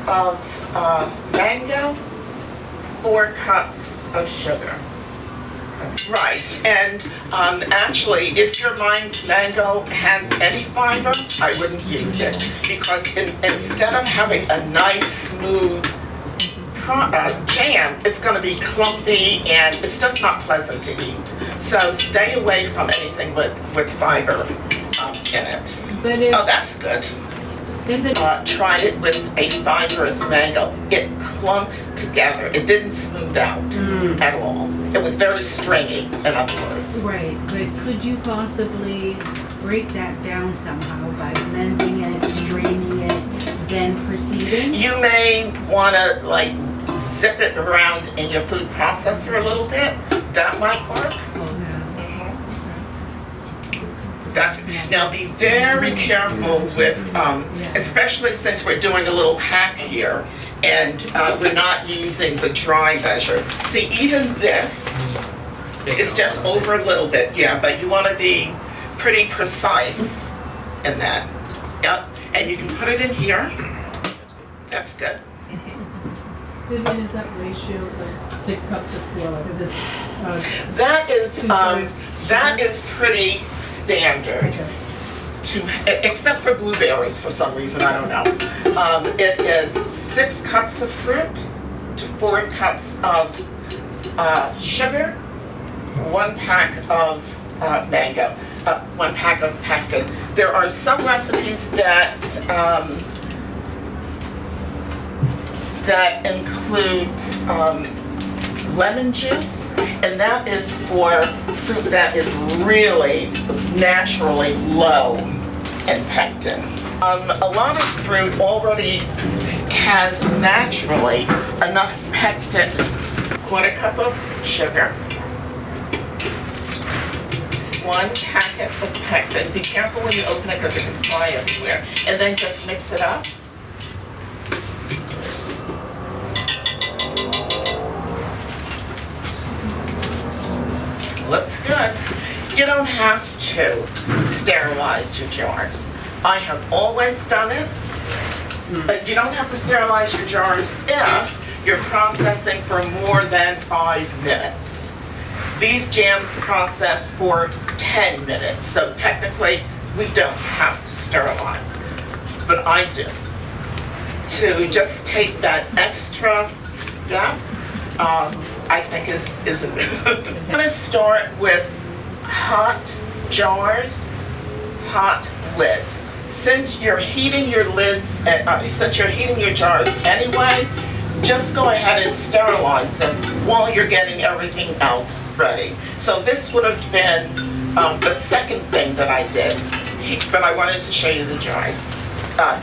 of mango, 4 cups of sugar. Right, and actually, if your mango has any fiber, I wouldn't use it, because instead of having a nice, smooth jam, it's going to be clumpy and it's just not pleasant to eat. So stay away from anything with fiber in it. Oh, that's good. Tried it with a fibrous mango. It clumped together. It didn't smooth out at all. It was very stringy, in other words. Right, but could you possibly break that down somehow by blending it, straining it, then proceeding? You may want to like zip it around in your food processor a little bit. That might work. Now be very careful with, especially since we're doing a little hack here and we're not using the dry measure. See, even this is just over a little bit, but you want to be pretty precise in that. Yep, and you can put it in here. That's good. Vivian, is that ratio like 6 cups of flour? Is it? That is pretty standard, except for blueberries for some reason, I don't know. It is 6 cups of fruit to 4 cups of sugar, 1 pack of mango, 1 pack of pectin. There are some recipes that that include lemon juice, and that is for fruit that is really naturally low in pectin. A lot of fruit already has naturally enough pectin. 1/4 cup of sugar, 1 packet of pectin. Be careful when you open it because it can fly everywhere. And then just mix it up. Looks good. You don't have to sterilize your jars. I have always done it, but you don't have to sterilize your jars if you're processing for more than 5 minutes. These jams process for 10 minutes, so technically we don't have to sterilize, but I do. To just take that extra step, I think is a move. I'm going to start with hot jars, hot lids. Since you're heating your lids, since you're heating your jars anyway, just go ahead and sterilize them while you're getting everything else ready. So this would have been the second thing that I did, but I wanted to show you the jars.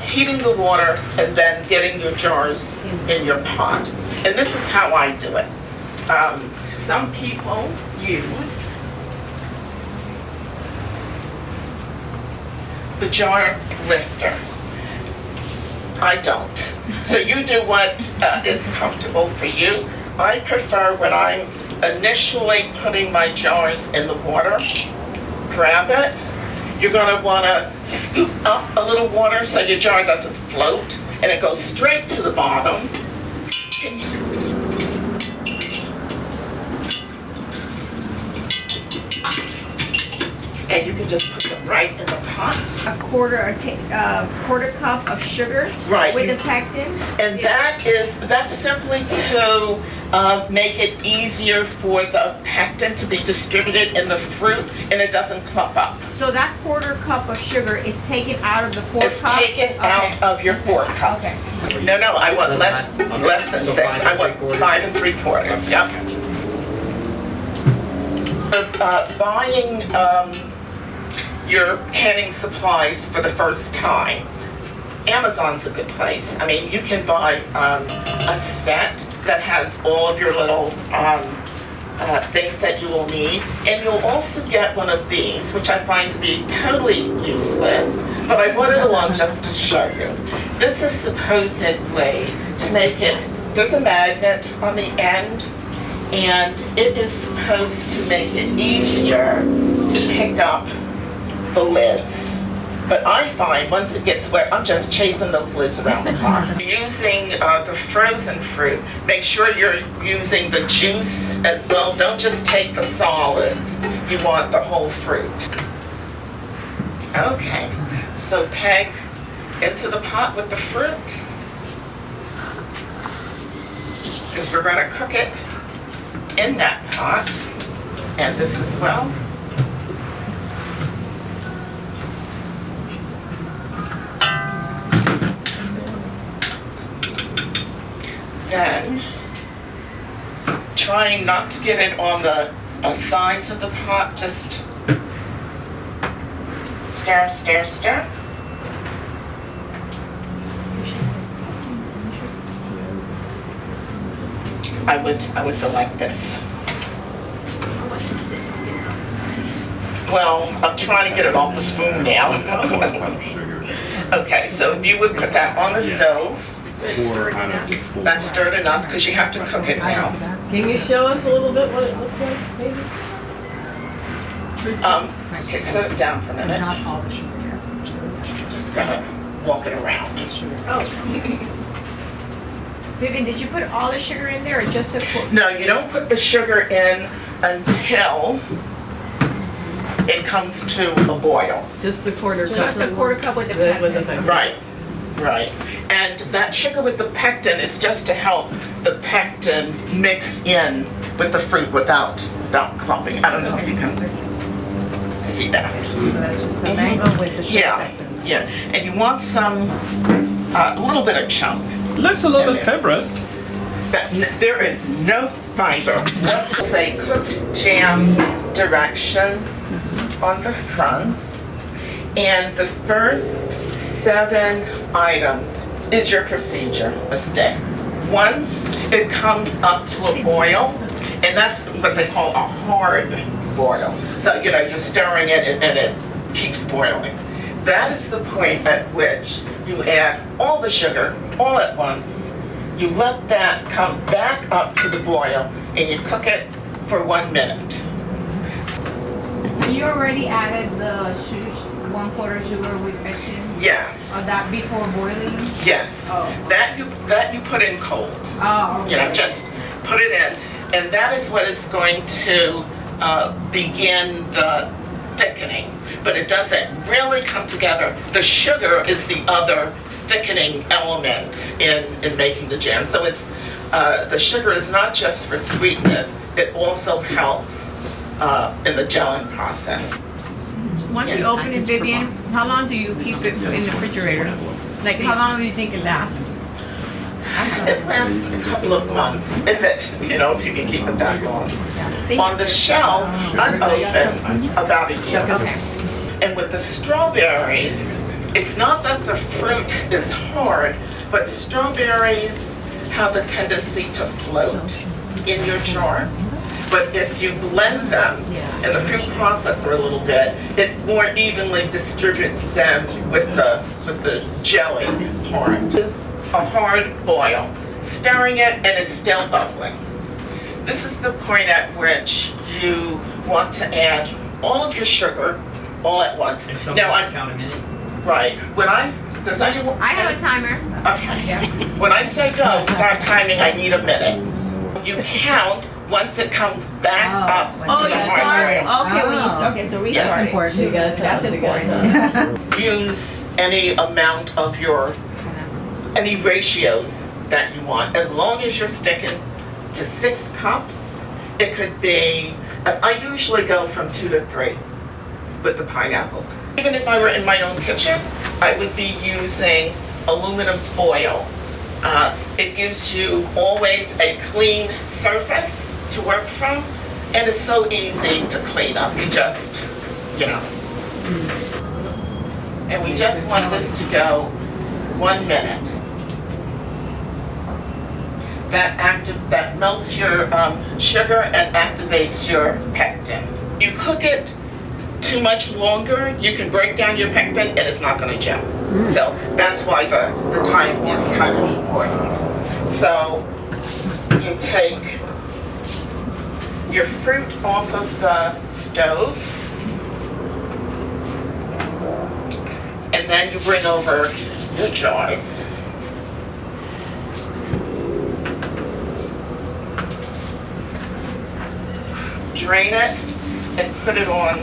Heating the water and then getting your jars in your pot. And this is how I do it. Some people use the jar lifter. I don't. So you do what is comfortable for you. I prefer when I'm initially putting my jars in the water, grab it. You're going to want to scoop up a little water so your jar doesn't float and it goes straight to the bottom. And you can just put them right in the pot. A quarter cup of sugar right. with the pectin. And that's simply to make it easier for the pectin to be distributed in the fruit and it doesn't clump up. So that quarter cup of sugar is taken out of the 4 cups? It's taken out of your 4 cups. Okay. No, I want less than 6. I want 5 3/4. Yep. Buying your canning supplies for the first time, Amazon's a good place. I mean, you can buy a set that has all of your little things that you will need, and you'll also get one of these, which I find to be totally useless, but I brought it along just to show you. This is supposedly to make it, there's a magnet on the end, and it is supposed to make it easier to pick up the lids But I find once it gets wet, I'm just chasing those lids around the pot. Using the frozen fruit, make sure you're using the juice as well. Don't just take the solids. You want the whole fruit. Okay, so peg into the pot with the fruit. Because we're going to cook it in that pot. And this as well. Then, trying not to get it on the sides of the pot, just stir, stir, stir. I would go like this. Well, I'm trying to get it off the spoon now. Okay, so if you would put that on the stove. That's stirred enough because you have to cook it now. Can you show us a little bit what it looks like, maybe? Okay, slow it down for a minute. Not all the sugar yet, just the Just gotta walk it around. Oh. Vivian, did you put all the sugar in there or just a quarter? No, you don't put the sugar in until it comes to a boil. Just the quarter cup. Just a quarter cup with the With the pepper. Right, right. And that sugar with the pectin is just to help the pectin mix in with the fruit without clumping. I don't know if you can see that. So that's just the mango with the sugar. Yeah, yeah. And you want some, a little bit of chunk. Looks a little bit fibrous. There is no fiber. Let's say cooked jam directions on the front. And the first 7 items is your procedure, a stick. Once it comes up to a boil, and that's what they call a hard boil. So, you know, you're stirring it and it keeps boiling. That is the point at which you add all the sugar all at once. You let that come back up to the boil and you cook it for 1 minute. You already added the 1/4 sugar with pectin? Yes. Or that before boiling? Yes. Oh. That you put in cold. Oh, okay. You know, just put it in. And that is what is going to begin the thickening. But it doesn't really come together. The sugar is the other thickening element in making the jam. So it's the sugar is not just for sweetness, it also helps in the gelling process. Once you open it, Vivian, how long do you keep it in the refrigerator? Like, how long do you think it lasts? It lasts a couple of months, if you can keep it that long. On the shelf, unopened, about a year. Okay. And with the strawberries, it's not that the fruit is hard, but strawberries have a tendency to float in your jar. But if you blend them in the food processor a little bit, it more evenly distributes them with the jelly part. It's a hard boil, stirring it and it's still bubbling. This is the point at which you want to add all of your sugar all at once. Now count a minute. right. Does anyone? I have a timer. Okay. When I say go, start timing, I need a minute. You count once it comes back up Oh, to you the start? hard. Okay, so Yeah. restart. That's it. important. That's important. Use any amount of any ratios that you want. As long as you're sticking to 6 cups, it could be, I usually go from 2 to 3 with the pineapple. Even if I were in my own kitchen, I would be using aluminum foil. It gives you always a clean surface to work from, and it's so easy to clean up. You just, and we just want this to go 1 minute. That melts your sugar and activates your pectin. You cook it too much longer, you can break down your pectin and it's not going to gel. So that's why the time is kind of important. So you take your fruit off of the stove. then you bring over your jars. Drain it and put it on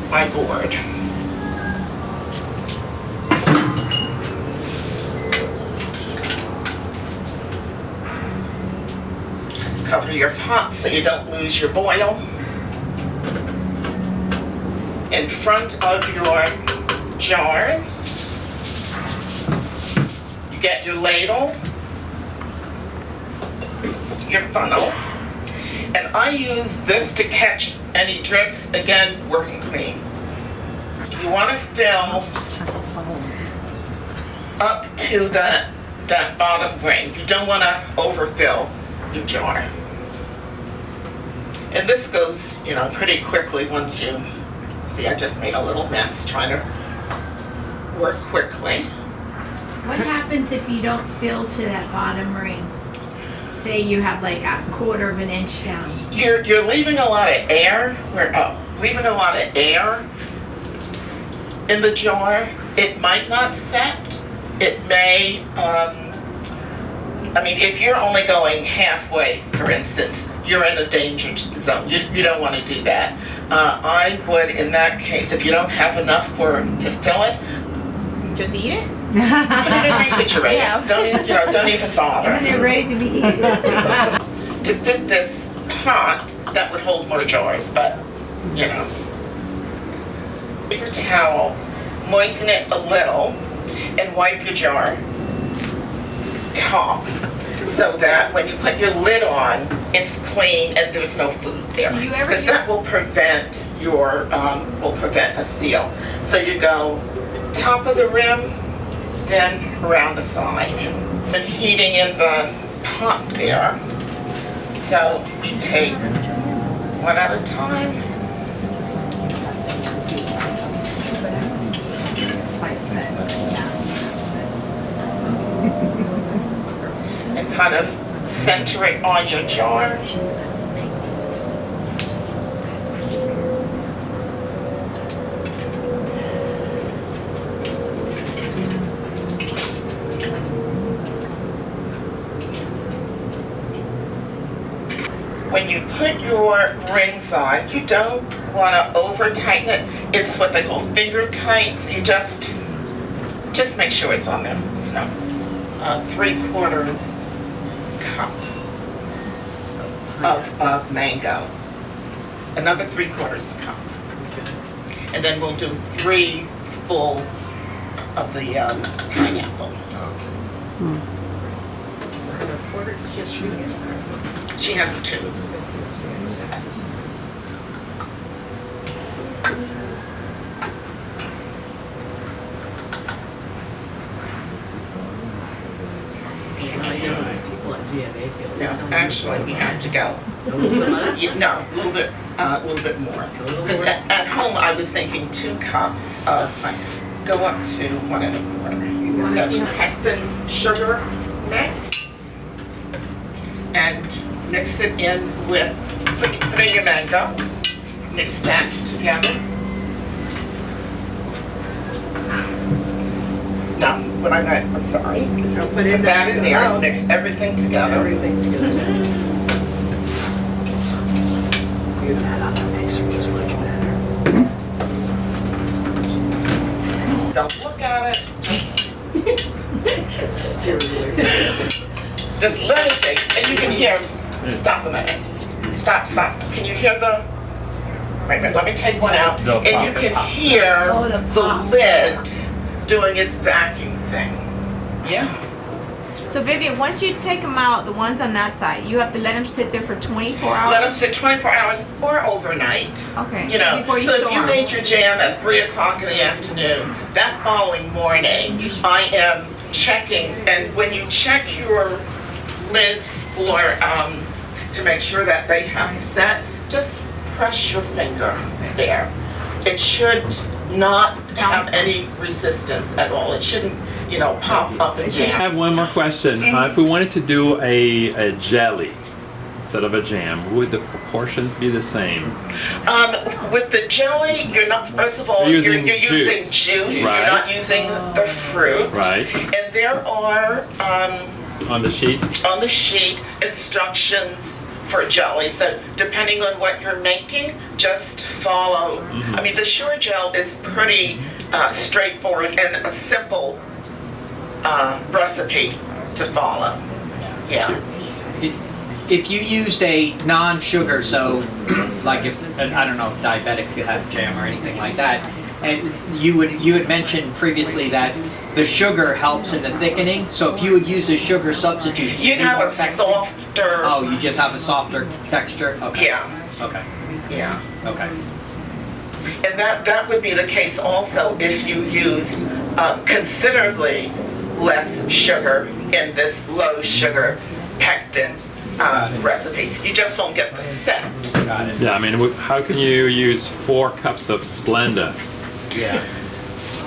my board. Cover your pot so you don't lose your boil. In front of your jars, you get your ladle, your funnel, and I use this to catch any drips, again, working clean. You want to fill up to that bottom ring. You don't want to overfill your jar. And this goes, pretty quickly once you, see, I just made a little mess trying to work quickly. What happens if you don't fill to that bottom ring? Say you have like a 1/4 of an inch down. You're leaving a lot of air. Leaving a lot of air in the jar. It might not set. It may. If you're only going halfway, for instance, you're in a danger zone. You don't want to do that. I would, in that case, if you don't have enough to fill it, Just eat it? put it in the refrigerator. Yeah. Don't even bother. Isn't it ready to be eaten? To fit this pot, that would hold more jars, but, Your towel, moisten it a little, and wipe your jar top, so that when you put your lid on, it's clean and there's no food there. Do you ever Because that will prevent a seal. So you go top of the rim, then around the side. Been heating in the pot there. So you take one at a time. And kind of center it on your jar. When you put your rings on, you don't want to over tighten it. It's what they call finger tight. So you just make sure it's on there. So 3/4 cup of mango. Another 3/4 cup. And then we'll do 3 full of the pineapple. She has 2. No, actually, we have to go. No, a little bit more. Because at home, I was thinking 2 cups of, go up to 1 1/4. That's your hexagon sugar mix. And mix it in with, put in your mangoes, mix that together. No, what I meant, I'm sorry. So put that in there, mix everything together. Don't look at it. Just let it bake, and you can hear, stop a minute. Stop. Can you hear the, wait a minute, let me take one out. And you can hear the lid doing its vacuum thing. Yeah. So Vivian, once you take them out, the ones on that side, you have to let them sit there for 24 hours? Let them sit 24 hours or overnight. Okay. So Before you if store you 'em. made your jam at 3 o'clock in the afternoon, that following morning, I am checking, and when you check your lids for, to make sure that they have set, just press your finger there. It should not have any resistance at all. It shouldn't, pop up and I jam. have one more question. If we wanted to do a jelly, instead of a jam, would the proportions be the same? With the jelly, you're not, first of all, You're you're using using juice. juice, Right. you're not using the fruit. Right. And there are, On the sheet? on the sheet, instructions for jelly. So depending on what you're making, just follow. I mean, the Sure Gel is pretty straightforward and a simple recipe to follow. Yeah. If you used a non-sugar, so like if, I don't know if diabetics could have jam or anything like that, and you had mentioned previously that the sugar helps in the thickening, so if you would use a sugar substitute, You'd have a softer. Oh, you just have a softer texture? Okay. Yeah, Okay, yeah. okay. And that would be the case also if you use considerably less sugar in this low sugar pectin recipe. You just don't get the scent. Got it. Yeah, I mean, how can you use 4 cups of Splenda? Yeah.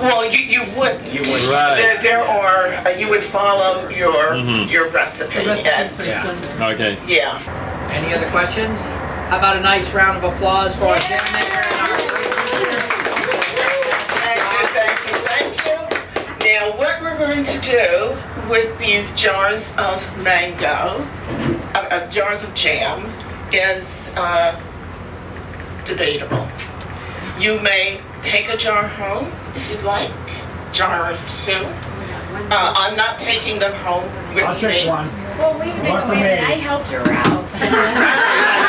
Well, you wouldn't. You wouldn't. Right. There are, you would follow your recipe. The recipe's And, pretty Yeah. splendid. Okay. yeah. Any other questions? How about a nice round of applause for our jam maker and our Thank you. Now, what we're going to do with these jars of mango, jars of jam, is debatable. You may take a jar home if you'd like, jar or 2. I'm not taking them home with me. I'll take one. Well, wait a minute, I helped her out.